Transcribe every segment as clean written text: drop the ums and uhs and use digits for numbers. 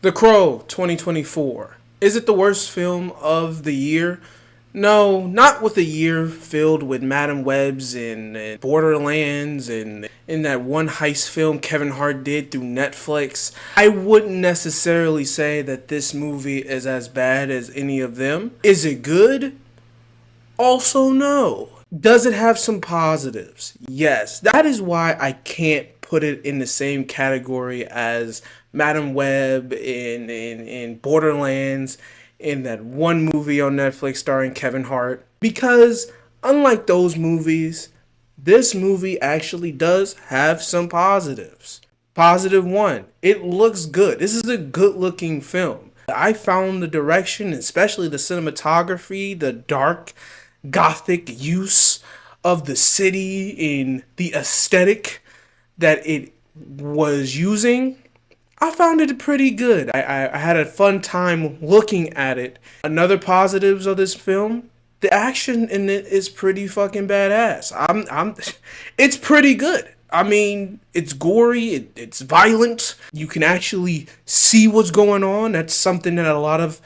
The Crow 2024. Is it the worst film of the year? No, not with a year filled with Madam Webs and Borderlands and in that one heist film Kevin Hart did through Netflix. I wouldn't necessarily say that this movie is as bad as any of them. Is it good? Also, no. Does it have some positives? Yes. That is why I can't put it in the same category as Madam Web in Borderlands in that one movie on Netflix starring Kevin Hart. Because unlike those movies, this movie actually does have some positives. Positive one, it looks good. This is a good looking film. I found the direction, especially the cinematography, the dark gothic use of the city in the aesthetic that it was using. I found it pretty good. I had a fun time looking at it. Another positives of this film, the action in it is pretty fucking badass. It's pretty good. I mean, it's gory, it's violent. You can actually see what's going on. That's something that a lot of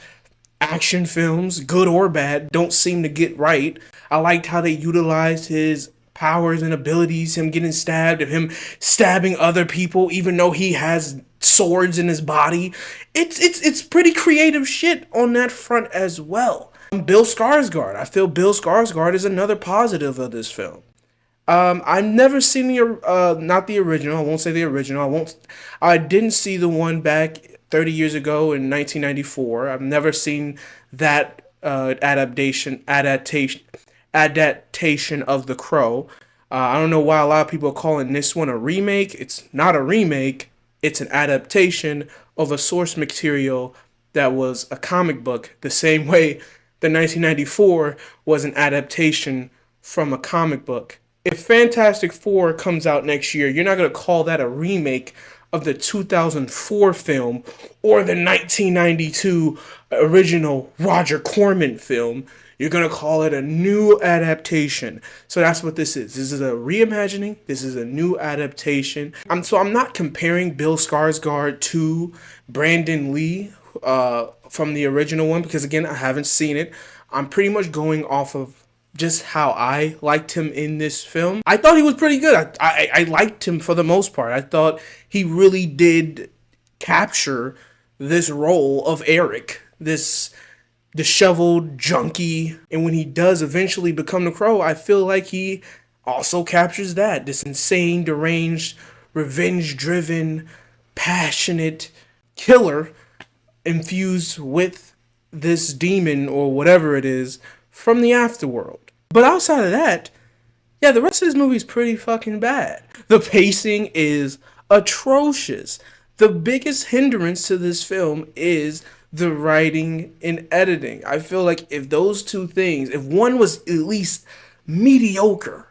action films, good or bad, don't seem to get right. I liked how they utilized his powers and abilities, him getting stabbed, and him stabbing other people, even though he has swords in his body. It's pretty creative shit on that front as well. Bill Skarsgård. I feel Bill Skarsgård is another positive of this film. I've never seen the not the original. I won't say the original. I didn't see the one back 30 years ago in 1994. I've never seen that adaptation of The Crow. I don't know why a lot of people are calling this one a remake. It's not a remake. It's an adaptation of a source material that was a comic book, the same way the 1994 was an adaptation from a comic book. If Fantastic Four comes out next year, you're not going to call that a remake of the 2004 film or the 1992 original Roger Corman film. You're going to call it a new adaptation. So that's what this is. This is a reimagining. This is a new adaptation. I'm not comparing Bill Skarsgård to Brandon Lee from the original one because, again, I haven't seen it. I'm pretty much going off of just how I liked him in this film. I thought he was pretty good. I liked him for the most part. I thought he really did capture this role of Eric, this disheveled junkie. And when he does eventually become the Crow, I feel like he also captures that. This insane, deranged, revenge driven, passionate killer infused with this demon or whatever it is from the afterworld. But outside of that, yeah, the rest of this movie is pretty fucking bad. The pacing is atrocious. The biggest hindrance to this film is the writing and editing. I feel like if those two things, if one was at least mediocre,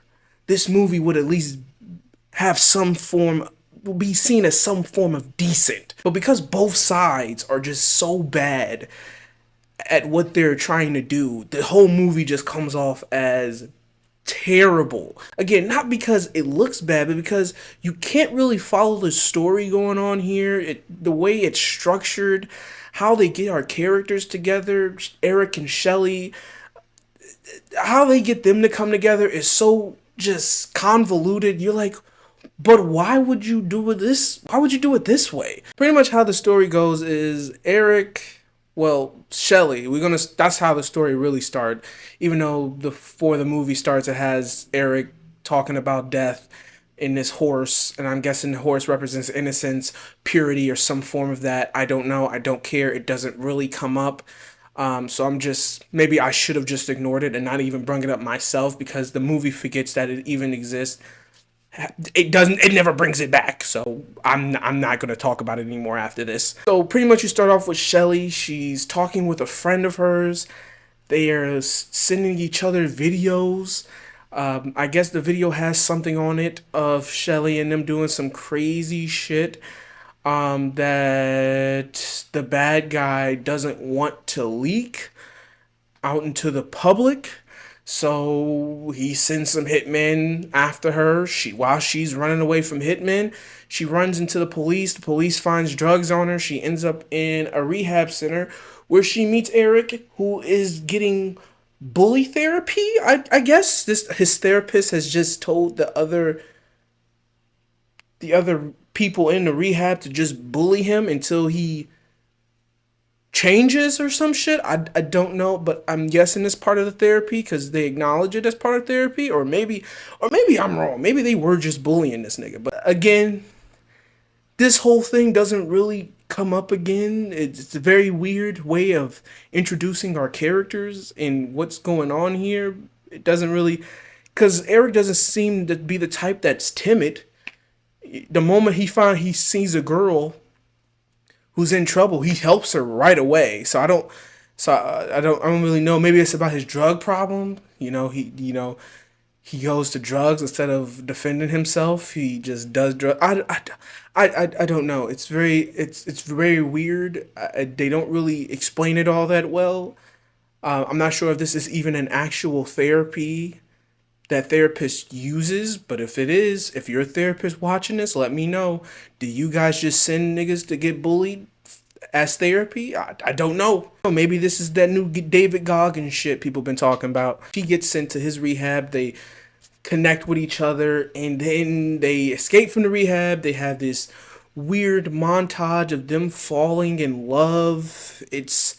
this movie would at least have some form, will be seen as some form of decent. But because both sides are just so bad at what they're trying to do, the whole movie just comes off as terrible. Again, not because it looks bad, but because you can't really follow the story going on here. The way it's structured, how they get our characters together, Eric and Shelley, how they get them to come together is so just convoluted. You're like, but why would you do it this? Why would you do it this way? Pretty much how the story goes is Eric, well, Shelley. That's how the story really started. Even though before the movie starts, it has Eric talking about death in this horse, and I'm guessing the horse represents innocence, purity, or some form of that. I don't know. I don't care. It doesn't really come up. So maybe I should have just ignored it and not even bring it up myself because the movie forgets that it even exists. It never brings it back, so I'm not going to talk about it anymore after this. So pretty much you start off with Shelley. She's talking with a friend of hers. They are sending each other videos. I guess the video has something on it of Shelley and them doing some crazy shit that the bad guy doesn't want to leak out into the public. So he sends some hitmen after her. While she's running away from hitmen, she runs into the police. The police finds drugs on her. She ends up in a rehab center where she meets Eric, who is getting bully therapy. I guess this his therapist has just told the other people in the rehab to just bully him until he changes or some shit. I don't know, but I'm guessing it's part of the therapy because they acknowledge it as part of therapy, or maybe I'm wrong. Maybe they were just bullying this nigga. But again, this whole thing doesn't really come up again. It's a very weird way of introducing our characters and what's going on here. It doesn't really, because Eric doesn't seem to be the type that's timid. The moment he sees a girl who's in trouble, he helps her right away. So I don't really know. Maybe it's about his drug problem. He goes to drugs instead of defending himself. He just does drugs. I don't know. It's very weird. They don't really explain it all that well. I'm not sure if this is even an actual therapy that therapist uses, but if it is, if you're a therapist watching this, let me know. Do you guys just send niggas to get bullied as therapy? I don't know. Maybe this is that new David Goggins shit people been talking about. She gets sent to his rehab. They connect with each other, and then they escape from the rehab. They have this weird montage of them falling in love. It's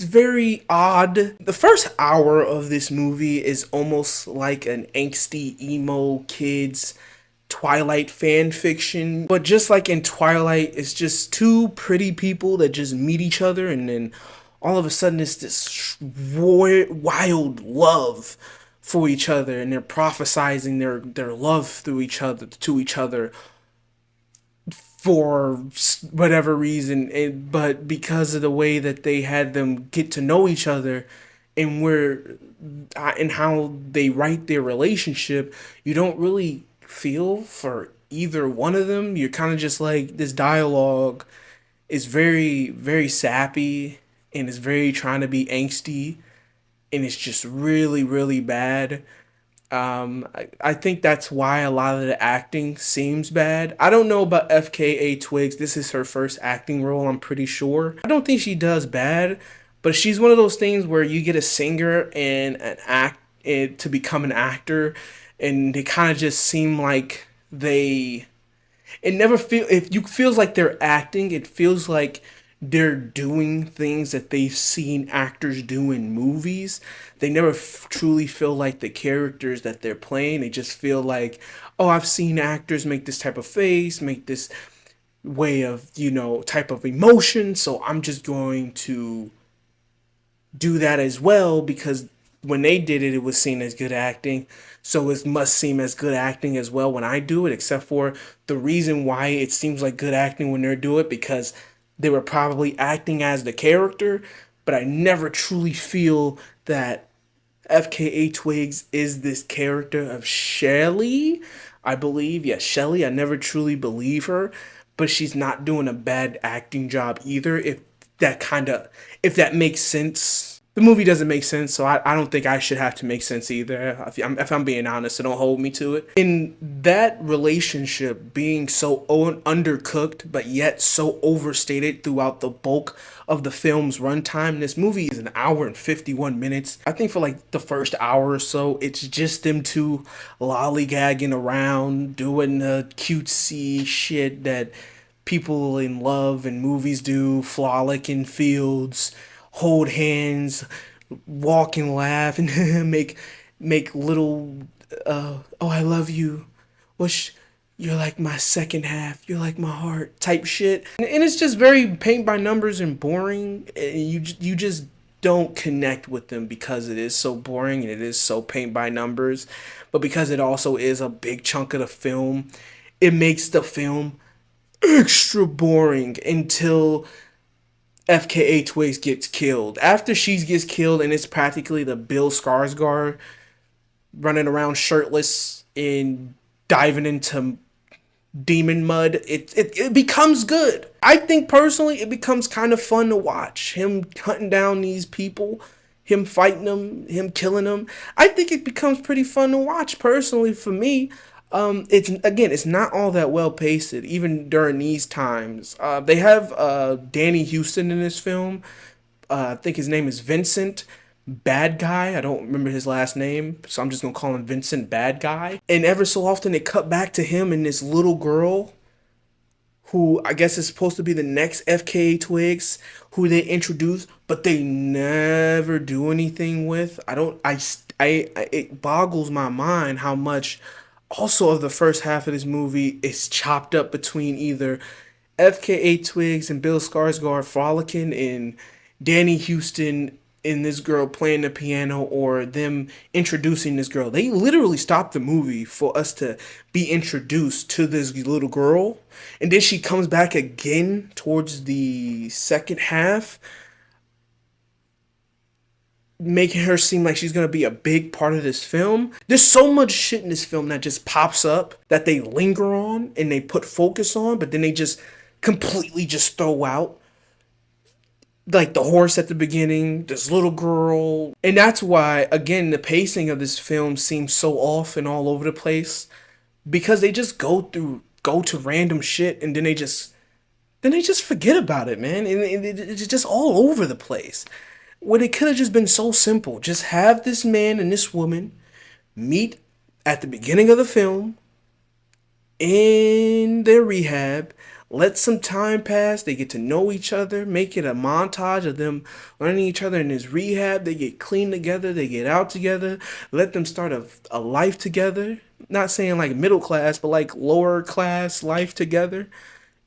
very odd. The first hour of this movie is almost like an angsty emo kids Twilight fan fiction. But just like in Twilight, it's just two pretty people that just meet each other, and then all of a sudden it's this wild love for each other, and they're prophesizing their love through each other to each other for whatever reason. But because of the way that they had them get to know each other, and how they write their relationship, you don't really feel for either one of them. You're kind of just like, this dialogue is very very sappy, and it's very trying to be angsty, and it's just really really bad. I think that's why a lot of the acting seems bad. I don't know about FKA Twigs. This is her first acting role, I'm pretty sure. I don't think she does bad, but she's one of those things where you get a singer and an act to become an actor, and they kind of just seem like they it never feel if you feels like they're acting. It feels like they're doing things that they've seen actors do in movies. They never truly feel like the characters that they're playing. They just feel like, oh, I've seen actors make this type of face, make this way of, type of emotion, so I'm just going to do that as well, because when they did it, it was seen as good acting. So it must seem as good acting as well when I do it, except for the reason why it seems like good acting when they do it, because they were probably acting as the character. But I never truly feel that FKA Twigs is this character of Shelly. I believe, yeah, Shelly. I never truly believe her, but she's not doing a bad acting job either. If that makes sense. The movie doesn't make sense, so I don't think I should have to make sense either. If I'm being honest, so don't hold me to it. In that relationship being so undercooked, but yet so overstated throughout the bulk of the film's runtime, this movie is an hour and 51 minutes. I think for like the first hour or so, it's just them two lollygagging around, doing the cutesy shit that people in love and movies do, frolic in fields, hold hands, walk and laugh, and make little oh, I love you, what's you're like my second half, you're like my heart type shit. And it's just very paint by numbers and boring, and you just don't connect with them because it is so boring and it is so paint by numbers. But because it also is a big chunk of the film, it makes the film extra boring until FKA Twigs gets killed. After she gets killed, and it's practically the Bill Skarsgård running around shirtless and diving into demon mud, it becomes good. I think personally it becomes kind of fun to watch him hunting down these people him fighting him killing him. I think it becomes pretty fun to watch personally for me. It's again, it's not all that well paced even during these times. They have Danny Houston in this film. I think his name is Vincent Bad Guy. I don't remember his last name, so I'm just gonna call him Vincent Bad Guy. And ever so often they cut back to him and this little girl who I guess is supposed to be the next FKA Twigs, who they introduce, but they never do anything with. I don't. I it boggles my mind how much also of the first half of this movie is chopped up between either FKA Twigs and Bill Skarsgård frolicking and Danny Houston and this girl playing the piano, or them introducing this girl. They literally stopped the movie for us to be introduced to this little girl. And then she comes back again towards the second half, making her seem like she's gonna be a big part of this film. There's so much shit in this film that just pops up that they linger on and they put focus on, but then they just completely just throw out. Like the horse at the beginning, this little girl. And that's why, again, the pacing of this film seems so off and all over the place. Because they just go to random shit and then they just forget about it, man. And it's just all over the place. When it could have just been so simple. Just have this man and this woman meet at the beginning of the film in their rehab. Let some time pass. They get to know each other. Make it a montage of them learning each other in this rehab. They get clean together. They get out together. Let them start a life together. Not saying like middle class, but like lower class life together.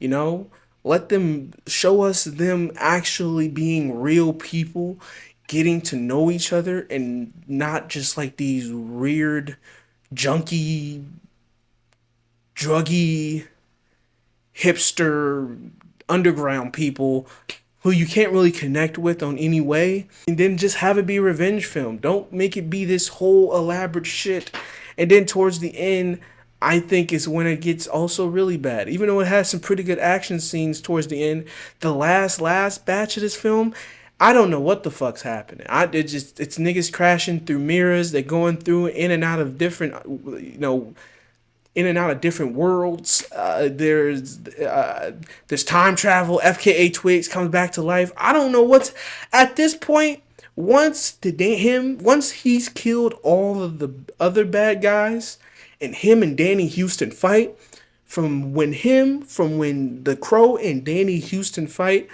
You know, let them show us them actually being real people, getting to know each other, and not just like these weird, junky, druggy, hipster, underground people who you can't really connect with on any way. And then just have it be a revenge film. Don't make it be this whole elaborate shit. And then towards the end, I think is when it gets also really bad. Even though it has some pretty good action scenes towards the end, the last batch of this film, I don't know what the fuck's happening. It's niggas crashing through mirrors. They're going through in and out of different, in and out of different worlds. There's time travel. FKA Twigs comes back to life. I don't know what's at this point. Once he's killed all of the other bad guys, and him and Danny Houston fight, from when the Crow and Danny Houston fight,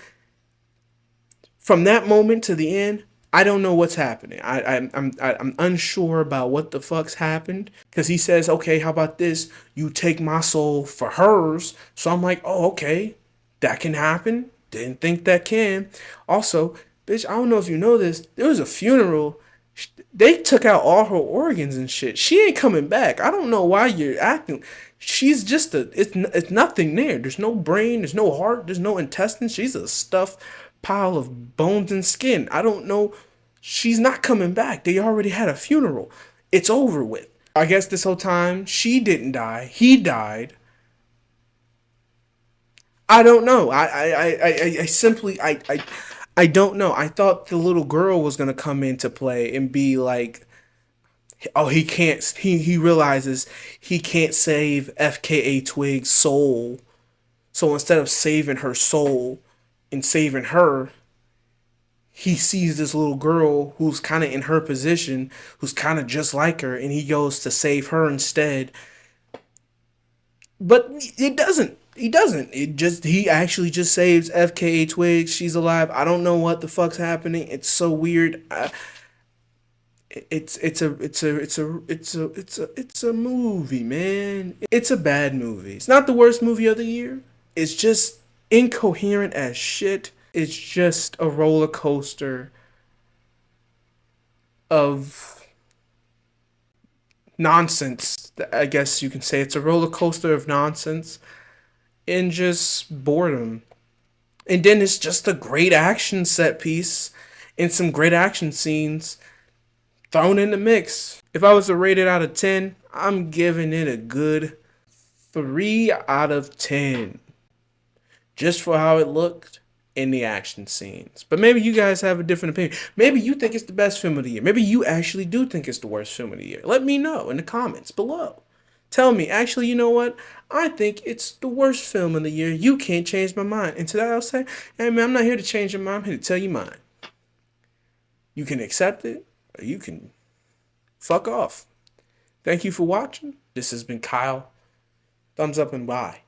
from that moment to the end, I don't know what's happening. I'm unsure about what the fuck's happened, because he says, okay, how about this? You take my soul for hers. So I'm like, oh, okay, that can happen. Didn't think that can. Also, bitch, I don't know if you know this. There was a funeral. They took out all her organs and shit. She ain't coming back. I don't know why you're acting. She's just it's nothing there. There's no brain. There's no heart. There's no intestines. She's a stuffed pile of bones and skin. I don't know. She's not coming back. They already had a funeral. It's over with. I guess this whole time she didn't die. He died. I don't know. I simply I don't know. I thought the little girl was gonna come into play and be like, oh, he can't. He realizes he can't save FKA Twig's soul. So instead of saving her soul and saving her, he sees this little girl who's kind of in her position, who's kind of just like her, and he goes to save her instead. But it doesn't. He doesn't. He actually just saves FKA Twigs. She's alive. I don't know what the fuck's happening. It's so weird. It's a movie, man. It's a bad movie. It's not the worst movie of the year. It's just incoherent as shit. It's just a roller coaster of nonsense. I guess you can say it's a roller coaster of nonsense and just boredom. And then it's just a great action set piece and some great action scenes thrown in the mix. If I was to rate it out of 10, I'm giving it a good 3 out of 10. Just for how it looked, in the action scenes. But maybe you guys have a different opinion. Maybe you think it's the best film of the year. Maybe you actually do think it's the worst film of the year. Let me know in the comments below. Tell me, actually, you know what? I think it's the worst film of the year. You can't change my mind. And to that I'll say, hey man, I'm not here to change your mind. I'm here to tell you mine. You can accept it, or you can fuck off. Thank you for watching. This has been Kyle. Thumbs up and bye.